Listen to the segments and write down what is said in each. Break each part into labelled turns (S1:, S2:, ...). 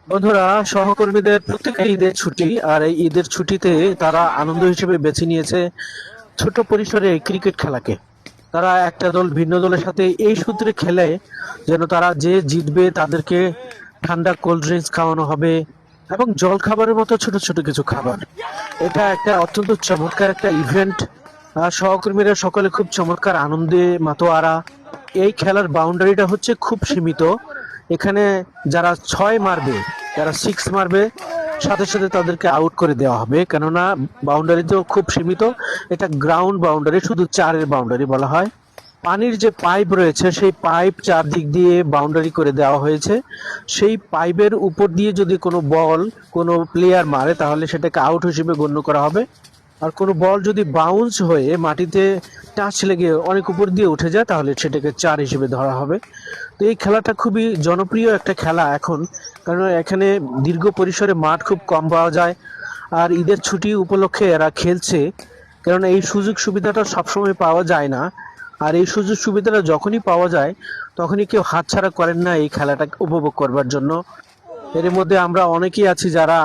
S1: বন্ধুরা, সহকর্মীদের প্রত্যেকের ঈদের ছুটি, আর এই ঈদের ছুটিতে তারা আনন্দ হিসেবে বেছে নিয়েছে ছোট পরিসরে ক্রিকেট খেলাকে। তারা একটা দল ভিন্ন দলের সাথে এই সূত্রে খেলে যেন তারা যে জিতবে তাদেরকে ঠান্ডা কোল্ড ড্রিঙ্কস খাওয়ানো হবে এবং জল খাবারের মতো ছোট ছোট কিছু খাবার। এটা একটা অত্যন্ত চমৎকার একটা ইভেন্ট। আর সহকর্মীরা সকলে খুব চমৎকার আনন্দে মাতোয়ারা। এই খেলার বাউন্ডারিটা হচ্ছে খুব সীমিত। এখানে যারা ছয় মারবে, যারা সিক্স মারবে, সাথে সাথে তাদেরকে আউট করে দেওয়া হবে, কেননা বাউন্ডারি তো খুব সীমিত। এটা গ্রাউন্ড বাউন্ডারি, শুধু চারের বাউন্ডারি বলা হয়। পানির যে পাইপ রয়েছে সেই পাইপ চারদিক দিয়ে বাউন্ডারি করে দেওয়া হয়েছে। সেই পাইপের উপর দিয়ে যদি কোনো বল কোনো প্লেয়ার মারে তাহলে সেটাকে আউট হিসেবে গণ্য করা হবে। আর কোনো বল যদি বাউন্স হয়ে মাটিতে টাচ লেগে অনেক উপর দিয়ে উঠে যায় তাহলে সেটাকে চার হিসেবে ধরা হবে। তো এই খেলাটা খুবই জনপ্রিয় একটা খেলা এখন, কারণ এখানে দীর্ঘ পরিসরে মাঠ খুব কম পাওয়া যায়। আর ঈদের ছুটি উপলক্ষে এরা খেলছে, কারণ এই সুযোগ সুবিধাটা সবসময় পাওয়া যায় না। আর এই সুযোগ সুবিধাটা যখনই পাওয়া যায় তখনই কেউ হাতছাড়া করেন না এই খেলাটা উপভোগ করবার জন্য। এর মধ্যে আমরা অনেকেই আছি যারা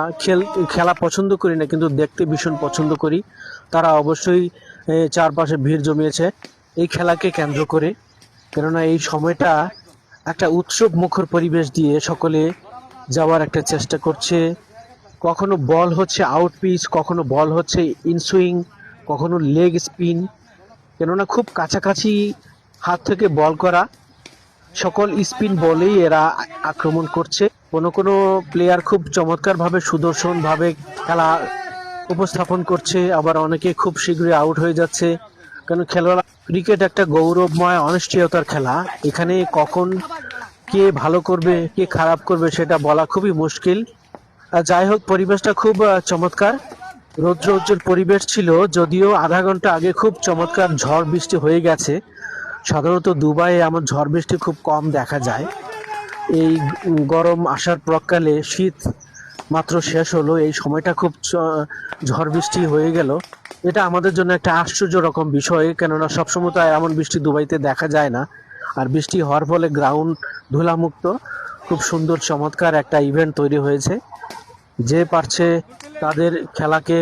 S1: খেলা পছন্দ করি না কিন্তু দেখতে ভীষণ পছন্দ করি। তারা অবশ্যই চারপাশে ভিড় জমিয়েছে এই খেলাকে কেন্দ্র করে, কেননা এই সময়টা একটা উৎসব মুখর পরিবেশ দিয়ে সকলে যাওয়ার একটা চেষ্টা করছে। কখনো বল হচ্ছে আউট পিচ, কখনো বল হচ্ছে ইনসুইং, কখনো লেগ স্পিন, কেননা খুব কাছাকাছি হাত থেকে বল করা সকল স্পিন বলেই এরা আক্রমণ করছে। কোনো কোনো প্লেয়ার খুব চমৎকারভাবে সুদর্শনভাবে খেলা উপস্থাপন করছে, আবার অনেকে খুব শীঘ্রই আউট হয়ে যাচ্ছে। কারণ ক্রিকেট একটা গৌরবময় অনিশ্চয়তার খেলা। এখানে কখন কে ভালো করবে কে খারাপ করবে সেটা বলা খুবই মুশকিল। যাই হোক, পরিবেশটা খুব চমৎকার। রৌদ্র উজ্জ্বল পরিবেশ ছিল, যদিও আধা ঘন্টা আগে খুব চমৎকার ঝড় বৃষ্টি হয়ে গেছে। সাধারণত দুবাইয়ে এমন ঝড় বৃষ্টি খুব কম দেখা যায়। এই গরম আসার প্রাক্কালে শীত মাত্র শেষ হলো, এই সময়টা খুব ঝড় বৃষ্টি হয়ে গেল। এটা আমাদের জন্য একটা আশ্চর্য রকম বিষয়, কেননা সবসময় তো এমন বৃষ্টি দুবাইতে দেখা যায় না। আর বৃষ্টি হওয়ার ফলে গ্রাউন্ড ধুলামুক্ত, খুব সুন্দর চমৎকার একটা ইভেন্ট তৈরি হয়েছে। যে পারছে তাদের খেলাকে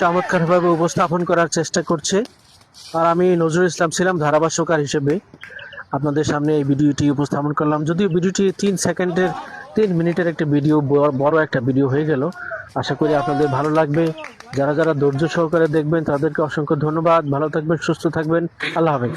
S1: চমৎকারভাবে উপস্থাপন করার চেষ্টা করছে। আর আমি নজরুল ইসলাম ছিলাম ধারাভাষ্যকার হিসেবে, আপনাদের সামনে এই ভিডিওটি উপস্থাপন করলাম। যদিও ভিডিওটি 3 মিনিটের একটা ভিডিও, বড় একটা ভিডিও হয়ে গেল। আশা করি আপনাদের ভালো লাগবে। যারা যারা ধৈর্য সহকারে দেখবেন তাদেরকে অসংখ্য ধন্যবাদ। ভালো থাকবেন, সুস্থ থাকবেন। আল্লাহ হাফেজ।